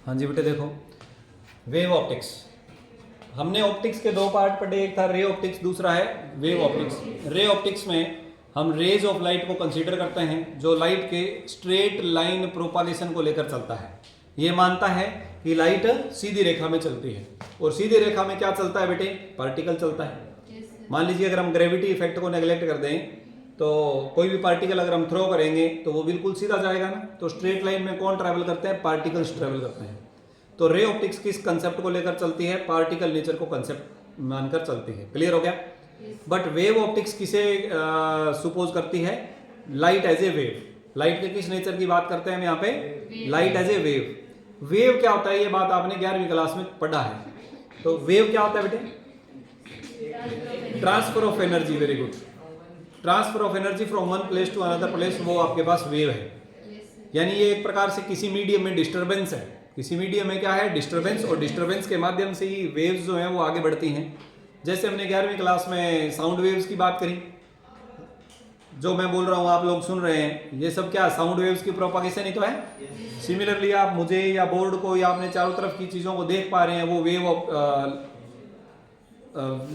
हाँ जी बेटे देखो, वेव ऑप्टिक्स, हमने ऑप्टिक्स के दो पार्ट पढ़े, एक था रे ऑप्टिक्स, दूसरा है वेव ऑप्टिक्स। रे ऑप्टिक्स में हम रेज ऑफ लाइट को कंसीडर करते हैं जो लाइट के स्ट्रेट लाइन प्रोपागेशन को लेकर चलता है। ये मानता है कि लाइट सीधी रेखा में चलती है, और सीधी रेखा में क्या चलता है बेटे? पार्टिकल चलता है। मान लीजिए अगर हम ग्रेविटी इफेक्ट को नेग्लेक्ट कर दें तो कोई भी पार्टिकल अगर हम थ्रो करेंगे तो वो बिल्कुल सीधा जाएगा ना। तो स्ट्रेट लाइन में कौन ट्रैवल करते हैं? पार्टिकल्स ट्रैवल करते हैं। तो रे ऑप्टिक्स किस कंसेप्ट को लेकर चलती है? पार्टिकल नेचर को कंसेप्ट मानकर चलती है। क्लियर हो गया? बट वेव ऑप्टिक्स किसे सुपोज करती है? Light as a wave. Light के किस नेचर की बात करते हैं हम यहाँ पे? Light as a wave. Wave क्या होता है ये बात आपने 11वीं क्लास में पढ़ा है। तो वेव क्या होता है बेटे? Transfer of energy. Very good. Transfer of energy from one place to another place, वो आपके पास वेव है। यानी ये एक प्रकार से किसी मीडियम में डिस्टर्बेंस है। किसी मीडियम में क्या है? डिस्टर्बेंस, और डिस्टर्बेंस के माध्यम से ही वेव्स जो हैं वो आगे बढ़ती हैं। जैसे हमने 11वीं क्लास में साउंड वेव्स की बात करी, जो मैं बोल रहा हूँ आप लोग सुन रहे हैं, ये सब क्या साउंड वेव्स की प्रोपागेशन ही तो है। सिमिलरली आप मुझे या बोर्ड को या अपने चारों तरफ की चीज़ों को देख पा रहे हैं, वो wave of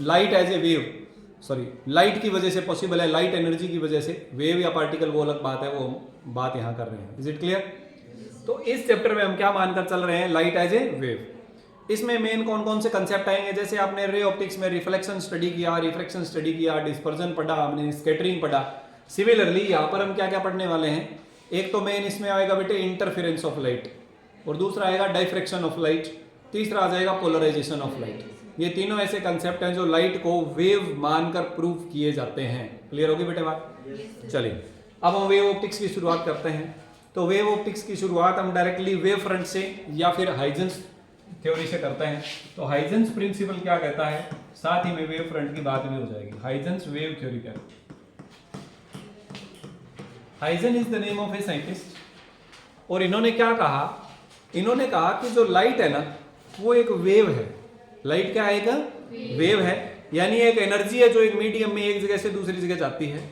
light as a wave, sorry light की वजह से पॉसिबल है, लाइट एनर्जी की वजह से। वेव या पार्टिकल वो अलग बात है, वो बात यहाँ कर रहे हैं। Is it clear? तो इस चैप्टर में हम क्या मानकर चल रहे हैं? Light as a wave. इसमें मेन कौन कौन से कंसेप्ट आएंगे? जैसे आपने रे ऑप्टिक्स में रिफ्लेक्शन स्टडी किया, रिफ्रैक्शन स्टडी किया, डिस्पर्जन पढ़ा, हमने स्कैटरिंग पढ़ा। सिमिलरली यहाँ पर हम क्या क्या पढ़ने वाले हैं? एक तो मेन इसमें आएगा बेटे इंटरफेरेंस ऑफ लाइट, और दूसरा आएगा डाइफ्रैक्शन ऑफ लाइट, तीसरा आ जाएगा पोलराइजेशन ऑफ लाइट। ये तीनों ऐसे कंसेप्ट हैं जो लाइट को वेव मानकर प्रूव किए जाते हैं। क्लियर होगी बेटे बात? चलिए अब हम वेव ऑप्टिक्स की शुरुआत करते हैं। तो वेव ऑप्टिक्स की शुरुआत हम डायरेक्टली वेव फ्रंट से या फिर हाइजेंस थ्योरी से करते हैं। तो हाइजेंस प्रिंसिपल क्या कहता है, साथ ही में वेव फ्रंट की बात भी हो जाएगी। हाइजेंस वेव थ्योरी क्या है? Huygens is the name of a scientist, और इन्होंने क्या कहा? इन्होंने कहा कि जो लाइट है ना वो एक वेव है। लाइट क्या है? एक वेव है, यानी एक एनर्जी है जो एक मीडियम में एक जगह से दूसरी जगह जाती है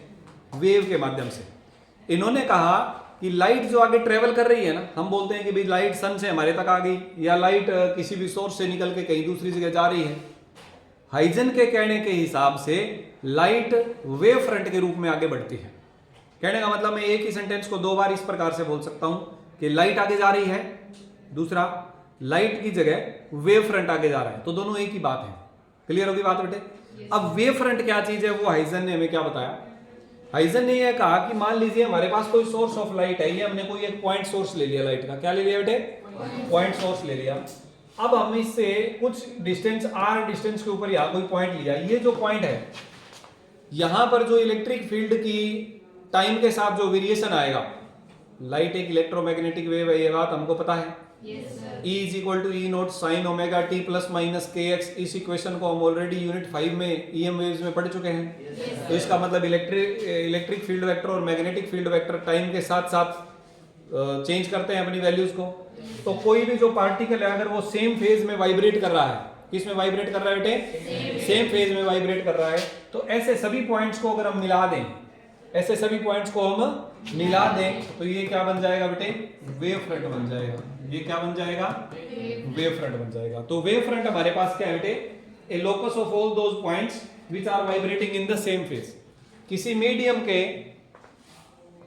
वेव के माध्यम से। इन्होंने कहा कि लाइट जो आगे ट्रेवल कर रही है ना, हम बोलते हैं कि भाई लाइट सन से हमारे तक आ गई, या लाइट किसी भी सोर्स से निकल के कहीं दूसरी जगह जा रही है। हाइजेन के कहने के हिसाब से लाइट वेव फ्रंट के रूप में आगे बढ़ती है। कहने का मतलब मैं एक ही सेंटेंस को दो बार इस प्रकार से बोल सकता हूं कि लाइट आगे जा रही है, दूसरा लाइट की जगह वेव फ्रंट आगे जा रहा है, तो दोनों एक ही बात है। क्लियर होगी बात बेटे? अब वेव फ्रंट क्या चीज है वो हाइजेन ने हमें क्या बताया? हाइजेन ने यह कहा कि मान लीजिए हमारे पास कोई सोर्स ऑफ लाइट है, ये हमने कोई एक पॉइंट सोर्स ले लिया लाइट का। क्या ले लिया बेटे? पॉइंट सोर्स ले लिया। अब हम इससे कुछ डिस्टेंस r डिस्टेंस के ऊपर यहाँ कोई पॉइंट लिया। ये जो पॉइंट है, यहां पर जो इलेक्ट्रिक फील्ड की टाइम के साथ जो वेरिएशन आएगा, लाइट एक इलेक्ट्रोमैग्नेटिक वेव है, ये बात हमको पता है। E is equal to E naught sine omega t plus minus k x. इस इक्वेशन को हम ऑलरेडी यूनिट 5 में ईएम वेव्स में पढ़ चुके हैं। तो इसका मतलब इलेक्ट्रिक फील्ड वेक्टर और मैग्नेटिक फील्ड वेक्टर टाइम के साथ साथ चेंज करते हैं अपनी वैल्यूज को। तो कोई भी जो पार्टिकल है अगर वो सेम फेज में वाइब्रेट कर रहा है, किस में वाइब्रेट कर रहा है बेटे? सेम फेज में वाइब्रेट कर रहा है, तो ऐसे सभी पॉइंट्स को अगर हम मिला दें, ऐसे सभी पॉइंट्स को हम मिला दें, तो ये क्या बन जाएगा बेटे? वेव फ्रंट बन जाएगा। ये क्या बन जाएगा? वेव फ्रंट बन जाएगा। तो वेव फ्रंट हमारे पास क्या है बेटे? A locus of all those points which are vibrating in the same phase. किसी मीडियम के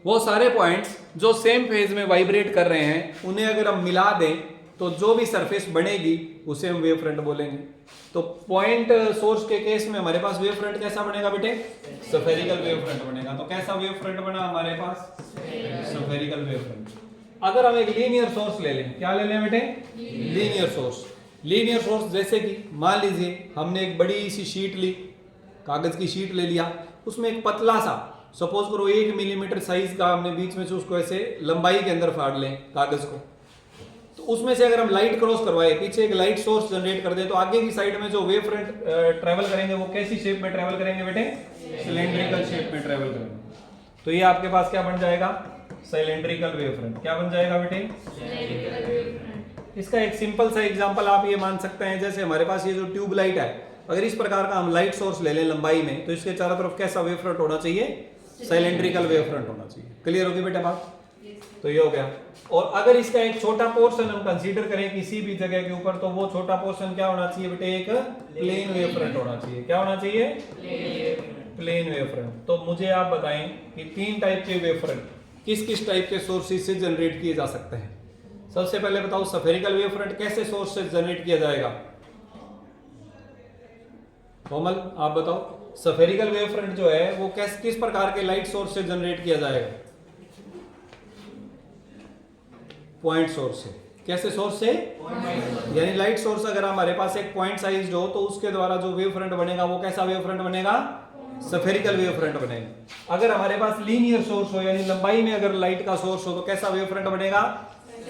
वो सारे पॉइंट्स जो सेम फेज में वाइब्रेट कर रहे हैं, उन्हें अगर हम मिला दें तो जो भी सरफेस बनेगी उसे हम वेव फ्रंट बोलेंगे। तो पॉइंट सोर्स के केस में हमारे पास वेव फ्रंट कैसा बनेगा बेटे? स्फेरिकल वेव फ्रंट बनेगा। तो कैसा वेव फ्रंट बना हमारे पास? Spherical wave front. अगर हम एक लीनियर सोर्स ले लें, क्या ले लें बेटे? Linear source. लीनियर सोर्स जैसे कि मान लीजिए हमने एक बड़ी सी शीट ली, कागज की शीट ले लिया, उसमें एक पतला सा, सपोज करो 1 मिलीमीटर साइज का, हमने बीच में से उसको ऐसे लंबाई के अंदर फाड़ लें कागज को। तो उसमें से अगर हम लाइट क्रॉस करवाए, पीछे एक लाइट सोर्स जनरेट कर दें, तो आगे की साइड में जो वेव फ्रंट ट्रेवल करेंगे वो कैसी शेप में ट्रेवल करेंगे बेटे? सिलेंड्रिकल शेप में ट्रेवल करेंगे। तो ये आपके पास क्या बन जाएगा? Cylindrical wave front. क्या बन जाएगा बेटे? इसका एक सिंपल सा एग्जांपल आप ये मान सकते हैं, जैसे हमारे पास ये जो ट्यूब लाइट है, अगर इस प्रकार का हम लाइट सोर्स ले लें लंबाई में, तो इसके चारों तरफ कैसा वेव फ्रंट होना चाहिए? सिलेंड्रिकल वेव फ्रंट होना चाहिए। क्लियर होगी बेटा बात? तो ये हो गया। और अगर इसका एक छोटा पोर्शन हम कंसीडर करें किसी भी जगह के ऊपर, तो वो छोटा पोर्शन क्या होना चाहिए बेटे? एक प्लेन वेव फ्रंट होना चाहिए। क्या होना चाहिए? Plane wave front. तो मुझे आप बताएं कि 3 टाइप के वेव फ्रंट किस किस टाइप के सोर्सेज से जनरेट किए जा सकते हैं। सबसे पहले बताओ स्फेरिकल वेव फ्रंट कैसे सोर्स से जनरेट किया जाएगा? कोमल आप बताओ, स्फेरिकल वेव फ्रंट जो है वो किस प्रकार के लाइट सोर्स से जनरेट किया जाएगा? पॉइंट सोर्स से। कैसे सोर्स से? यानी लाइट सोर्स अगर हमारे पास एक पॉइंट साइज हो तो उसके द्वारा जो वेव फ्रंट बनेगा वो कैसा वेव फ्रंट बनेगा? स्फेरिकल वेव फ्रंट बनेगा। अगर हमारे पास लीनियर सोर्स हो यानी लंबाई में अगर लाइट का सोर्स हो तो कैसा वेव फ्रंट बनेगा?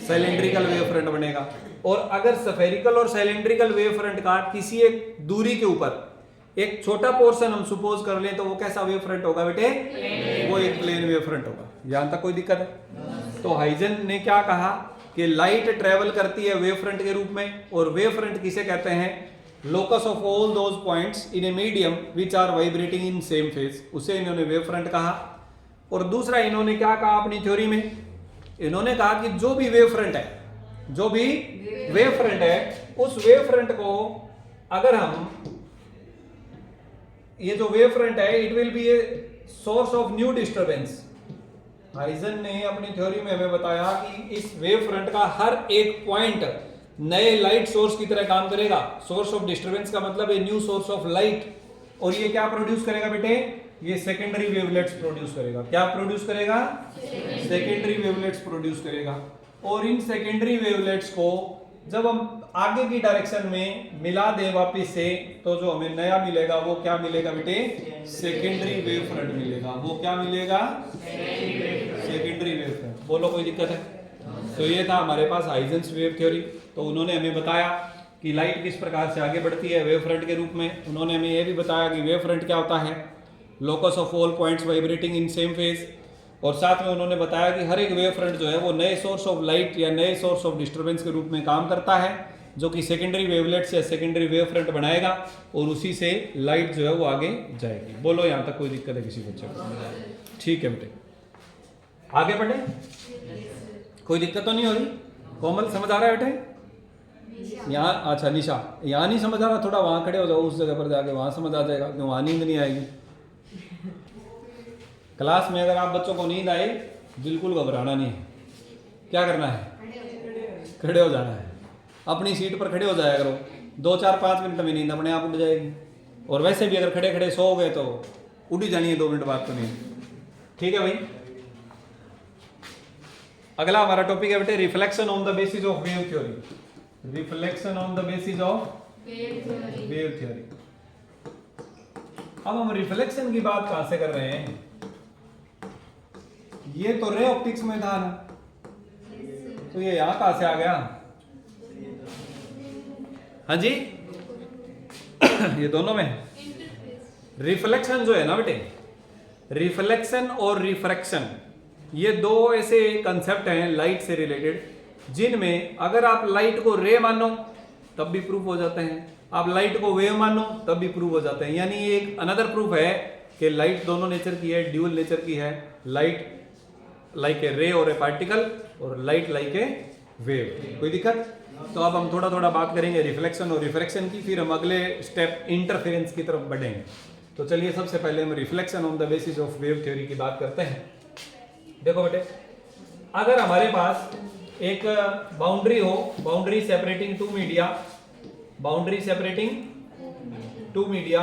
सिलेंड्रिकल वेव फ्रंट बनेगा। और अगर स्फेरिकल और सिलेंड्रिकल वेव फ्रंट का किसी एक दूरी के ऊपर एक छोटा पोर्शन हम सपोज कर लें तो वो कैसा वेव फ्रंट होगा बेटे? वो एक प्लेन वेव फ्रंट होगा। यहां तक कोई दिक्कत है? तो हाइजन ने क्या कहा कि लाइट ट्रेवल करती है वेव फ्रंट के रूप में, और वेव फ्रंट किसे कहते हैं? Locus of all those points in a medium which are vibrating in same phase, उसे इन्होंने वेव फ्रंट कहा। और दूसरा इन्होंने क्या कहा अपनी थ्योरी में? इन्होंने कहा कि जो भी वेव फ्रंट है, जो भी वेव फ्रंट है, उस वेव फ्रंट को अगर हम, ये जो वेव फ्रंट है it will be a source of new disturbance. Huygens ने अपनी थ्योरी में हमें बताया कि इस वेव फ्रंट का हर एक पॉइंट नए लाइट सोर्स की तरह काम करेगा। सोर्स ऑफ डिस्टरबेंस का मतलब है न्यू सोर्स ऑफ लाइट। और ये क्या प्रोड्यूस करेगा बेटे? ये सेकेंडरी वेवलेट्स प्रोड्यूस करेगा। क्या प्रोड्यूस करेगा? सेकेंडरी वेवलेट्स प्रोड्यूस करेगा। और इन सेकेंडरी वेवलेट्स को जब हम आगे की डायरेक्शन में मिला दें वापिस से, तो जो हमें नया मिलेगा वो क्या मिलेगा बेटे? सेकेंडरी वेव फ्रंट मिलेगा। वो क्या मिलेगा? Secondary wave front. बोलो कोई दिक्कत है? तो ये था हमारे पास हाइजेंस वेव थ्योरी। तो उन्होंने हमें बताया कि लाइट किस प्रकार से आगे बढ़ती है वेव फ्रंट के रूप में। उन्होंने हमें यह भी बताया कि वेव फ्रंट क्या होता है? Locus of all points vibrating in same phase. और साथ में उन्होंने बताया कि हर एक वेव फ्रंट जो है वो नए सोर्स ऑफ लाइट या नए सोर्स ऑफ डिस्टरबेंस के रूप में काम करता है, जो कि सेकेंडरी वेवलेट्स या सेकेंडरी वेव फ्रंट बनाएगा और उसी से लाइट जो है वो आगे जाएगी। बोलो यहाँ तक कोई दिक्कत है किसी बच्चे को? ठीक है बेटे, आगे बढ़े। कोई दिक्कत तो नहीं हो रही? कोमल समझ आ रहा है बेटे? यहाँ अच्छा निशा, यहाँ नहीं समझ आ रहा? थोड़ा वहाँ खड़े हो जाओ, उस जगह पर जाके, वहाँ समझ आ जाएगा। क्यों? वहाँ नींद नहीं आएगी। क्लास में अगर आप बच्चों को नींद आए बिल्कुल घबराना नहीं है। क्या करना है? खड़े हो जाना है। अपनी सीट पर खड़े हो जाया करो। 2-4-5 मिनट में नींद अपने आप उठ जाएगी। और वैसे भी अगर खड़े खड़े सो गए तो उठ ही जानी है 2 मिनट बाद तो नींद। ठीक है भाई। अगला हमारा टॉपिक है बेटे reflection on the basis of wave theory. Reflection on the basis of wave theory. अब हम रिफ्लेक्शन की बात कहां से कर रहे हैं? ये तो रे ऑप्टिक्स में था ना, तो ये यहां कहां से आ गया? हाँ जी ये दोनों में रिफ्लेक्शन जो है ना बेटे, रिफ्लेक्शन और रिफ्रैक्शन, ये दो ऐसे कंसेप्ट हैं लाइट से रिलेटेड, जिनमें अगर आप लाइट को रे मानो तब भी प्रूफ हो जाते हैं, आप लाइट को वेव मानो तब भी प्रूफ हो जाते हैं। यानी ये एक अनदर प्रूफ है कि लाइट दोनों नेचर की है, ड्यूअल नेचर की है। लाइट लाइक ए रे और ए पार्टिकल, और लाइट लाइक ए वेव। कोई दिक्कत? तो अब हम थोड़ा थोड़ा बात करेंगे रिफ्लेक्शन और रिफ्रैक्शन की, फिर हम अगले स्टेप इंटरफेरेंस की तरफ बढ़ेंगे। तो चलिए सबसे पहले हम reflection on the basis of wave theory की बात करते हैं। देखो बेटे, अगर हमारे पास एक बाउंड्री हो, boundary separating two media, boundary separating two media,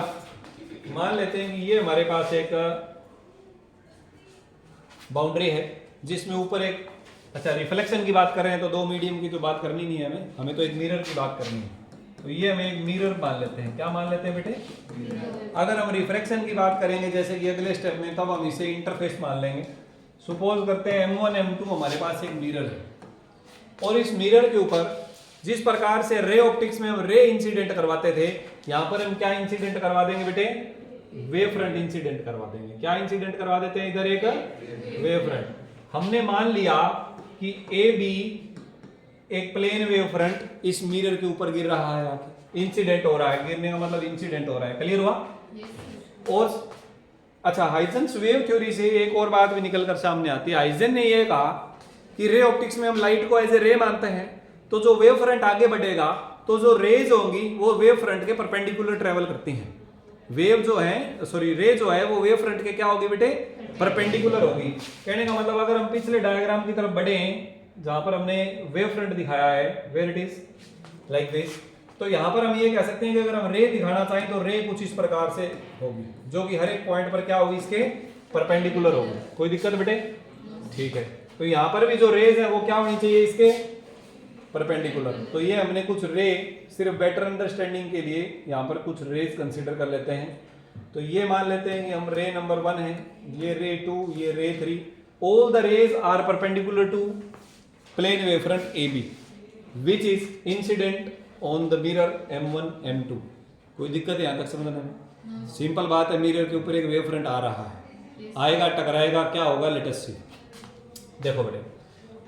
मान लेते हैं कि ये हमारे पास एक बाउंड्री है जिसमें ऊपर एक, अच्छा रिफ्लेक्शन की बात कर रहे हैं तो दो मीडियम की तो बात करनी नहीं है हमें तो एक मिरर की बात करनी है। तो ये हम एक मिरर मान लेते हैं। क्या मान लेते हैं बेटे? अगर हम रिफ्रैक्शन की बात करेंगे जैसे कि अगले स्टेप में, तब हम इसे इंटरफेस मान लेंगे। सपोज करते हैं M1 M2 हमारे पास एक मिरर है, और इस मिरर के ऊपर जिस प्रकार से रे ऑप्टिक्स में हम रे इंसिडेंट करवाते थे, यहां पर हम क्या इंसिडेंट करवा देंगे बेटे? वेव फ्रंट इंसिडेंट करवा देंगे। क्या इंसिडेंट करवा देते हैं? इधर एक वेव फ्रंट। हमने मान लिया कि ए बी एक प्लेन वेव फ्रंट इस मिरर के ऊपर गिर रहा है, इंसिडेंट हो रहा है, गिरने का मतलब इंसिडेंट हो रहा है। क्लियर हुआ? और अच्छा, हाइजेंस वेव थ्योरी से एक और बात भी निकल कर सामने आती है। हाइजेन ने यह कहा कि रे ऑप्टिक्स में हम लाइट को एज ए रे मानते हैं, तो जो वेव फ्रंट आगे बढ़ेगा तो जो रेज होंगी वो वेव फ्रंट के परपेंडिकुलर ट्रेवल करती हैं। वेव जो है सॉरी रे जो है वो वेव फ्रंट के क्या होगी बेटे, परपेंडिकुलर होगी। कहने का मतलब अगर हम पिछले डायग्राम की तरफ बढ़े जहां पर हमने वेव फ्रंट दिखाया है, where it is like this, तो यहां पर हम ये कह सकते हैं कि अगर हम रे दिखाना चाहें तो रे कुछ इस प्रकार से होगी, जो कि हर एक पॉइंट पर क्या होगी, इसके परपेंडिकुलर होगी। कोई दिक्कत बेटे? ठीक है, तो यहां पर भी जो रेज है वो क्या होनी चाहिए, इसके परपेंडिकुलर। तो ये हमने कुछ रे सिर्फ बेटर अंडरस्टैंडिंग के लिए यहाँ पर कुछ रेज कंसीडर कर लेते हैं। तो ये मान लेते हैं कि हम रे नंबर 1 है, ये रे 2, ये ray 3, all the rays are perpendicular to plane wave front AB which is incident on the mirror M1 M2। कोई दिक्कत है यहाँ तक समझने में? सिंपल बात है, मिरर के ऊपर एक वेव फ्रंट आ रहा है, आएगा टकराएगा, क्या होगा, लेटेस्ट सी। देखो बेटे,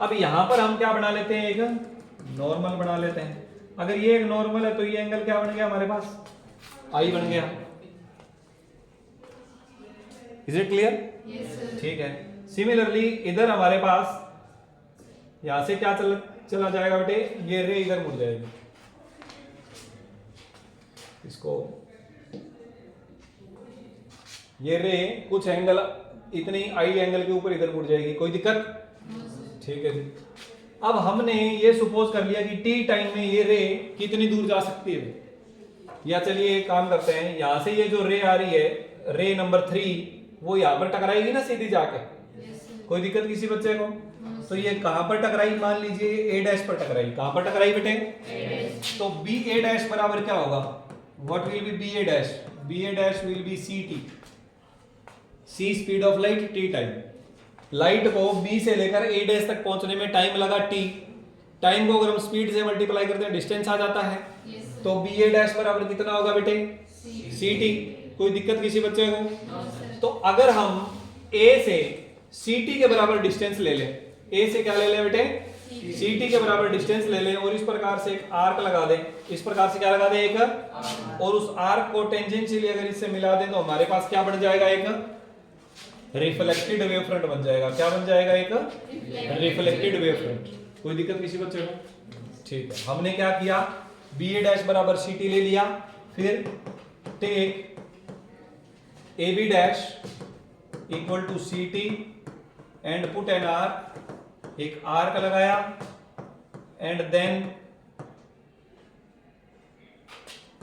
अब यहाँ पर हम क्या बना लेते हैं, एक नॉर्मल बना लेते हैं। अगर ये एक नॉर्मल है तो ये एंगल क्या बन गया हमारे पास, I बन गया। Is it clear? ठीक है। सिमिलरली इधर हमारे पास यहां से क्या चला जाएगा बेटे, ये रे इधर मुड़ जाएगी, इसको ये रे कुछ एंगल इतनी I एंगल के ऊपर इधर मुड़ जाएगी। कोई दिक्कत? ठीक है जी। अब हमने ये सपोज कर लिया कि टी टाइम में ये रे कितनी दूर जा सकती है, या चलिए एक काम करते हैं, यहां से ये जो रे आ रही है, रे नंबर 3, वो यहां पर टकराएगी ना सीधी जाके। कोई दिक्कत किसी बच्चे को? तो ये कहां पर टकराई, मान लीजिए A डैश पर टकराई। कहां पर टकराई बेटे? तो BA डैश बराबर क्या होगा, what will be BA dash? BA dash will be CT, C speed of light, T time. Light को B से लेकर A डैश तक पहुंचने में टाइम लगा T, टाइम को अगर हम स्पीड से मल्टीप्लाई करते हैं डिस्टेंस आ जाता है। तो BA डैश बराबर कितना होगा बेटे, CT। कोई दिक्कत किसी बच्चे को? तो अगर हम A से CT के बराबर डिस्टेंस ले लें, A से क्या ले लें बेटे, CT के बराबर डिस्टेंस ले लें, और इस प्रकार से एक आर्क लगा दें, इस प्रकार से क्या लगा दें, एक, और उस आर्क को टेंजेंशियली अगर इससे मिला दें तो हमारे पास क्या बन जाएगा, एक रिफ्लेक्टेड वेव फ्रंट बन जाएगा। क्या बन जाएगा, एक रिफ्लेक्टेड वेव फ्रंट। कोई दिक्कत किसी बच्चे को? ठीक है। हमने क्या किया, BA डैश बराबर CT ले लिया, फिर take AB dash equal to CT and put an arc, एक आर्क लगाया, and then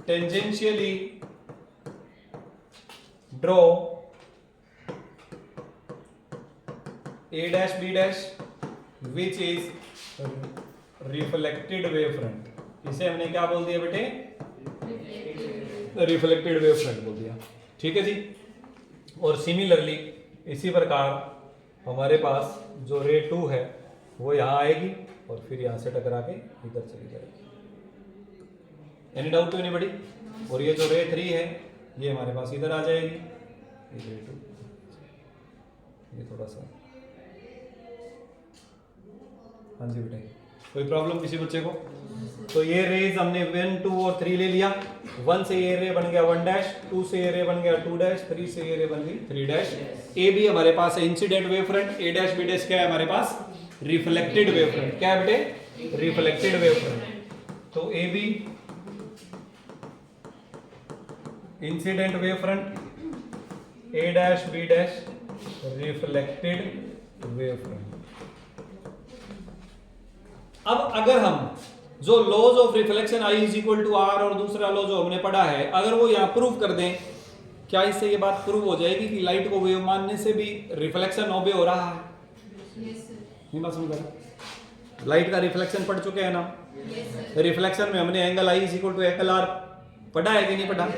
tangentially draw A dash B dash which is reflected wave front। इसे हमने क्या बोल दिया बेटे, रिफ्लेक्टेड वेव फ्रंट बोल दिया। ठीक है जी। और सिमिलरली इसी प्रकार हमारे पास जो रे 2 है वो यहाँ आएगी और फिर यहाँ से टकरा के इधर चली जाएगी। Any doubt to anybody? और ये जो रे 3 है ये हमारे पास इधर आ जाएगी, ये रे 2, ये थोड़ा सा, हाँ जी बेटे। कोई प्रॉब्लम किसी बच्चे को? तो ये रेज हमने 1, 2 और 3 ले लिया। 1 से ये रे बन गया 1 डैश, 2 से ये रे बन गया 2 डैश, 3 से ये रे बन गई 3 डैश। ए भी हमारे पास है incident wave front, A dash B dash क्या है हमारे पास, रिफ्लेक्टेड वेव फ्रंट। क्या है बेटे, रिफ्लेक्टेड वेव फ्रंट। तो A B incident wave front, A dash B dash reflected wave front. अब अगर हम जो laws of reflection I is equal to R और दूसरा लॉ जो हमने पढ़ा है, अगर वो यहाँ प्रूव कर दें, क्या इससे ये बात प्रूव हो जाएगी कि लाइट को वेव मानने से भी रिफ्लेक्शन ओबे हो रहा है? नहीं बात समझ रहा? लाइट का रिफ्लेक्शन पढ़ चुके हैं ना? रिफ्लेक्शन में हमने angle I is equal to angle R पढ़ा है कि नहीं पढ़ा?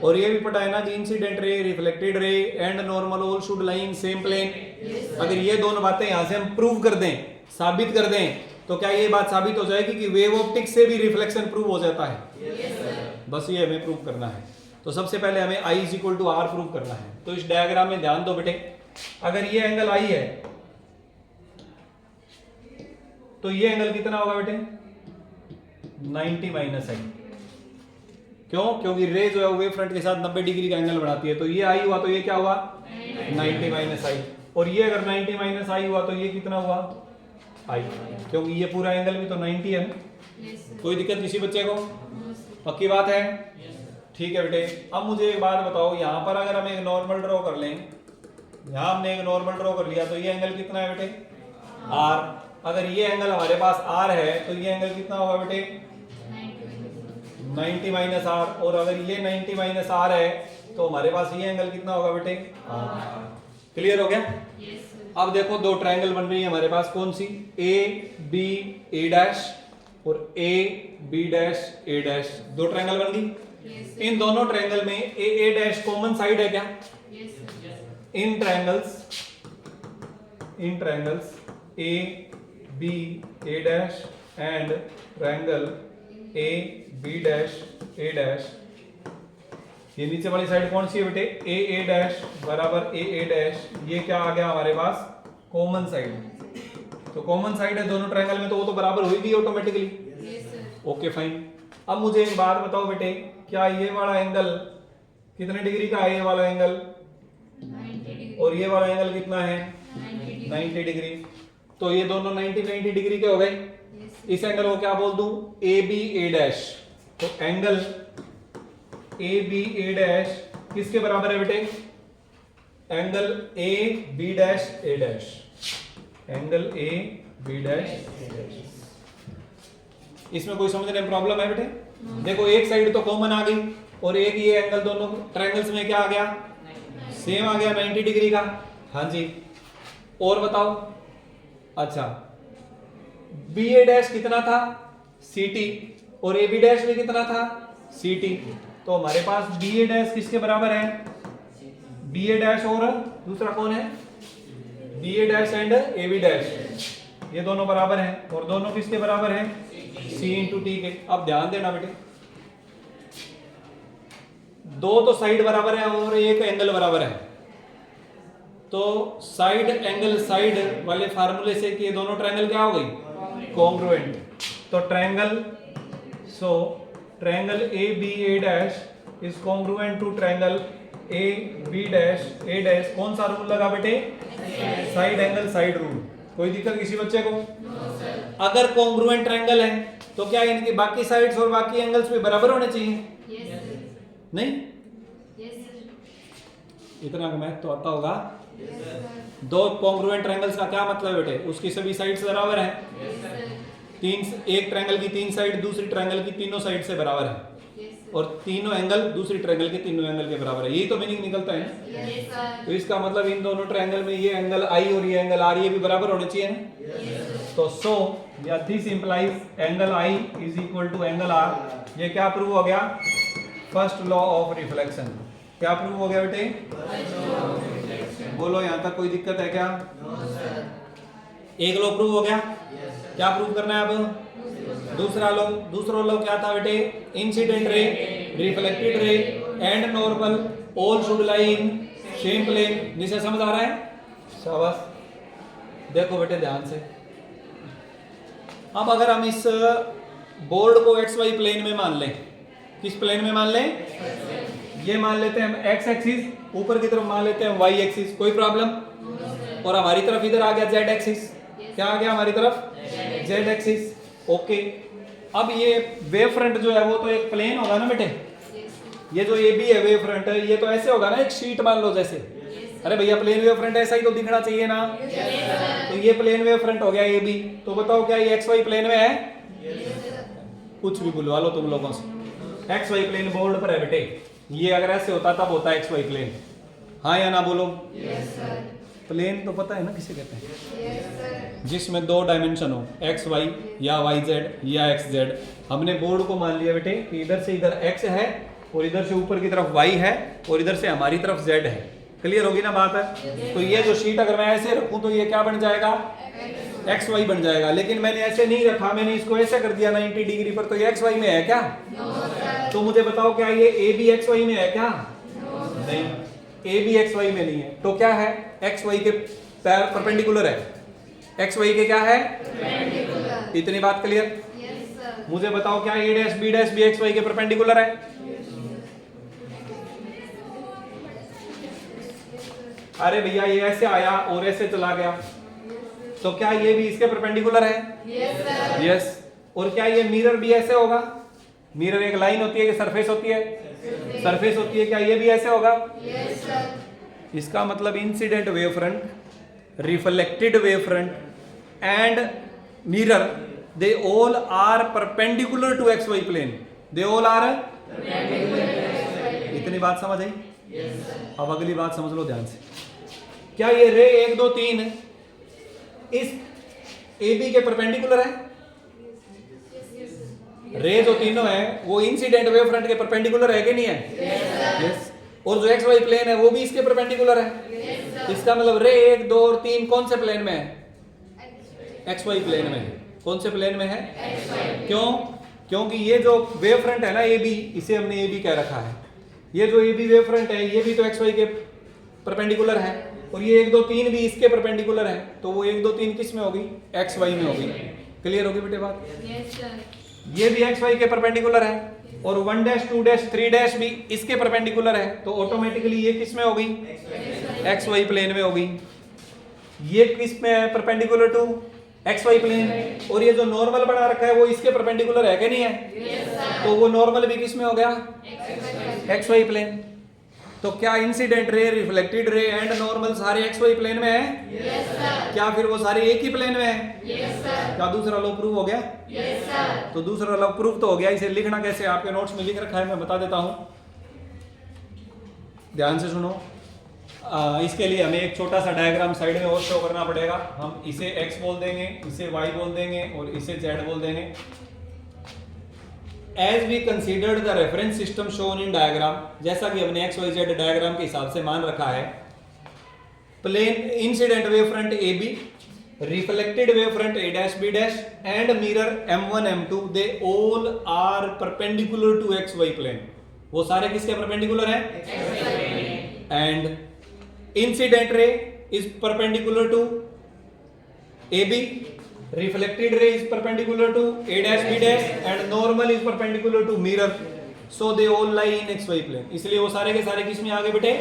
और ये भी पढ़ा है ना कि incident ray, reflected ray and normal all should lie in same plane. अगर ये दोनों बातें यहाँ से हम प्रूव कर दें, साबित कर दें, तो क्या ये बात साबित हो जाएगी कि वेव ऑप्टिक्स से भी रिफ्लेक्शन प्रूव हो जाता है? बस ये हमें प्रूव करना है। तो सबसे पहले हमें I is equal to R prove करना है। तो इस डायग्राम में ध्यान दो बेटे, अगर ये एंगल I है तो ये एंगल कितना होगा बेटे, 90 माइनस I। क्यों? क्योंकि रे जो है वो वेव फ्रंट के साथ 90 डिग्री का एंगल बनाती है। तो ये I हुआ तो ये क्या हुआ, 90 माइनस I। और ये अगर 90 माइनस I हुआ तो ये कितना हुआ, आई, क्योंकि ये पूरा एंगल भी तो 90 है। कोई दिक्कत किसी बच्चे को? पक्की बात है? ठीक है बेटे। अब मुझे एक बात बताओ, यहाँ पर अगर हम एक नॉर्मल ड्रॉ कर लें, यहाँ हमने एक नॉर्मल ड्रॉ कर लिया, तो ये एंगल कितना है बेटे? आर। अगर ये एंगल हमारे पास आर है तो ये एंगल कितना होगा बेटे? 90 माइनस आर। और अगर ये 90 माइनस आर है तो हमारे पास ये एंगल कितना होगा बेटे? क्लियर हो गया? अब देखो दो ट्रायंगल बन रही है हमारे पास, कौन सी? ए बी ए डैश और A B dash A dash, दो ट्रायंगल बन गई। इन दोनों ट्रायंगल में ए डैश कॉमन साइड है क्या? In triangles A B A dash and triangle A B dash A dash, ये नीचे वाली साइड कौन सी है बेटे? ए डैश बराबर ए डैश, ये क्या आ गया हमारे पास? Common side. तो कॉमन साइड है दोनों ट्रायंगल में, तो वो तो बराबर हो गई ऑटोमेटिकली। Okay fine. अब मुझे एक बात बताओ बेटे, क्या ये वाला एंगल कितने डिग्री का है? ये वाला एंगल 90 और ये वाला एंगल कितना है? 90 डिग्री। तो ये दोनों 90 डिग्री के हो गए। इस एंगल को क्या बोल दूं? A B A dash. तो angle A B A dash किसके बराबर है बेटे? Angle A B dash A dash, angle A B dash A dash. इसमें कोई समझने में प्रॉब्लम है बेटे? देखो एक साइड तो कॉमन आ गई और एक ये एंगल दोनों ट्रायंगल्स में क्या आ गया? सेम आ गया 90 डिग्री का। हाँ जी। और बताओ। अच्छा, बी ए डैश कितना था? सीटी। और ए बी डैश भी कितना था? सीटी। तो हमारे पास बी ए डैश किसके बराबर है? बी ए डैश और दूसरा कौन है? B A dash and A B dash, ये दोनों बराबर हैं। और दोनों किसके बराबर हैं? सी इंटू टी के। अब ध्यान देना बेटे, दो तो साइड बराबर है और एक एंगल बराबर है, तो साइड एंगल साइड वाले फार्मूले से कि ये दोनों ट्रायंगल क्या हो गई? कॉन्ग्रुएंट। तो triangle A B A dash is congruent to triangle A B dash A dash. कौन सा रूल लगा बेटे? Side angle side rule. कोई दिक्कत किसी बच्चे को? अगर कॉन्ग्रुएंट ट्रायंगल है तो क्या इनकी बाकी साइड्स और बाकी एंगल्स भी बराबर होने चाहिए? नहीं? इतना मैथ तो आता होगा। दो कॉन्ग्रुएंट ट्रायंगल्स का क्या मतलब है बेटे? उसकी सभी साइड्स बराबर हैं। एक ट्रायंगल की तीन साइड दूसरी ट्रायंगल की तीनों साइड से बराबर है, और तीनों एंगल दूसरी ट्रायंगल के तीनों एंगल के बराबर है। यही तो मीनिंग निकलता है ना। तो इसका मतलब इन दोनों ट्रायंगल में ये एंगल आई और ये एंगल आर, ये भी बराबर होने चाहिए ना। तो सो या this implies angle I is equal to angle R. ये क्या प्रूव हो गया? First law of reflection. क्या प्रूव हो गया बेटे? बोलो, यहां तक कोई दिक्कत है क्या? एक लॉ प्रूव हो गया। क्या प्रूव करना है अब? दूसरा लॉ क्या था बेटे? Incident ray, reflected ray and normal all should lie in same plane. जिसे समझ आ रहा है? शाबाश। देखो बेटे ध्यान से, अब अगर हम इस बोर्ड को एक्स वाई प्लेन में मान लें, किस प्लेन में मान लें? ये मान लेते हैं हम एक्स एक्सिस, ऊपर की तरफ मान लेते हैं वाई एक्सिस, कोई प्रॉब्लम? और हमारी तरफ इधर आ गया जेड एक्सिस। क्या आ गया हमारी तरफ? Z axis. ओके। अब ये वेव फ्रंट जो है वो तो एक प्लेन होगा ना बेटे। ये जो ए बी है वेव फ्रंट, ये तो ऐसे होगा ना, एक शीट मान लो जैसे। अरे भैया प्लेन वेव फ्रंट ऐसा ही तो दिखना चाहिए ना। तो ये प्लेन वेव फ्रंट हो गया ए बी। तो बताओ क्या ये एक्स वाई प्लेन में है? कुछ भी बुलवा लो तुम लोगों से, एक्स वाई प्लेन बोर्ड पर है बेटे। ये अगर ऐसे होता तब होता एक्स वाई प्लेन। हाँ या ना बोलो? प्लेन तो पता है ना किसे कहते हैं? जिसमें दो डायमेंशन हो, एक्स वाई या वाई जेड या एक्स जेड। हमने बोर्ड को मान लिया बेटे कि इधर से इधर एक्स है और इधर से ऊपर की तरफ वाई है और इधर से हमारी तरफ जेड है। क्लियर होगी ना बात है? तो ये जो शीट अगर मैं ऐसे रखूं तो ये क्या बन जाएगा? एक्स वाई बन जाएगा। लेकिन मैंने ऐसे नहीं रखा, मैंने इसको ऐसे कर दिया 90 डिग्री पर, तो ये एक्स वाई में है क्या? तो मुझे बताओ क्या ये ए बी एक्स वाई में है क्या? नहीं, ए बी एक्स वाई में नहीं है। तो क्या है? एक्स वाई के परपेंडिकुलर है। एक्स वाई के क्या है? इतनी बात क्लियर? मुझे बताओ क्या ए डैश बी डैश भी एक्स वाई के परपेंडिकुलर है? अरे भैया ये ऐसे आया और ऐसे चला गया, तो क्या ये भी इसके परपेंडिकुलर है? यस। और क्या ये मिरर भी ऐसे होगा? मिरर एक लाइन होती है कि सरफेस होती है? सरफेस होती है। क्या ये भी ऐसे होगा? इसका मतलब incident wave front, reflected wave front and mirror, they all are perpendicular to x Y plane. They all are, इतनी बात समझ आई? अब अगली बात समझ लो ध्यान से। क्या ये रे 1 2 3 इस ए बी के परपेंडिकुलर है? रे जो तीनों है वो इंसिडेंट वेव फ्रंट के परपेंडिकुलर है कि नहीं है? यस। और जो एक्स वाई प्लेन है वो भी इसके परपेंडिकुलर है। इसका मतलब रे 1 2 और 3 कौन से प्लेन में है? एक्स वाई प्लेन में है। कौन से प्लेन में है? क्यों? क्योंकि ये जो वेव फ्रंट है ना ए बी, इसे हमने ए बी कह रखा है। ये जो ए बी वेव फ्रंट है ये भी तो एक्स वाई के परपेंडिकुलर है, और ये 1 2 3 भी इसके परपेंडिकुलर है। तो वो 1 2 3 किस में होगी? एक्स वाई में होगी। क्लियर होगी बेटे बात? ये भी एक्स वाई के परपेंडिकुलर है, और 1 डैश 2 डैश 3 डैश भी इसके परपेंडिकुलर है। तो ऑटोमेटिकली ये किस में होगी? एक्स वाई प्लेन में होगी। ये किस में है? Perpendicular to x Y plane. और ये जो नॉर्मल बना रखा है वो इसके परपेंडिकुलर है कि नहीं है? तो वो नॉर्मल भी किस में हो गया? X Y plane. तो क्या incident ray, reflected ray and normal सारे एक्स वाई प्लेन में है? क्या फिर वो सारे एक ही प्लेन में है? क्या दूसरा लॉ प्रूव हो गया? तो दूसरा लॉ प्रूव तो हो गया। इसे लिखना कैसे? आपके नोट्स में लिख रखा है, मैं बता देता हूं, ध्यान से सुनो। इसके लिए हमें एक छोटा सा डायग्राम साइड में और शो करना पड़ेगा। हम इसे x बोल देंगे, इसे y बोल देंगे और इसे z बोल देंगे। As we considered the reference system shown in diagram, जैसा कि हमने x y z डायग्राम के हिसाब से मान रखा है, plane incident wave front A B, reflected wave front a dash b dash and mirror m1 m2, they all are perpendicular to x Y plane. वो सारे किसके परपेंडिकुलर हैं? And incident ray is perpendicular to A B, reflected ray is perpendicular to a dash b dash and normal is perpendicular to mirror, so they all lie in xy plane। इसलिए वो सारे के सारे किस में आ गए बेटे?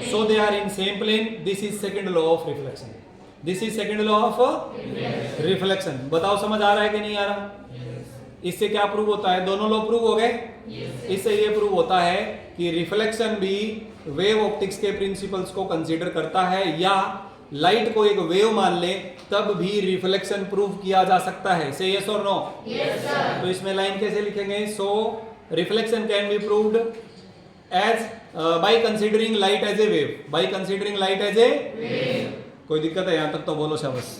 so they are in same plane। this is second law of reflection। this is second law of reflection। बताओ समझ आ रहा है कि नहीं आ रहा? इससे क्या प्रूव होता है? दोनों लॉ प्रूव हो गए। इससे ये प्रूव होता है कि रिफ्लेक्शन भी वेव ऑप्टिक्स के प्रिंसिपल्स को कंसीडर करता है, या लाइट को एक वेव मान ले तब भी रिफ्लेक्शन प्रूव किया जा सकता है। से यस और नो? तो इसमें लाइन कैसे लिखेंगे? So reflection can be proved as by considering light as a wave. By considering light as a wave. कोई दिक्कत है यहां तक तो बोलो शाबाश।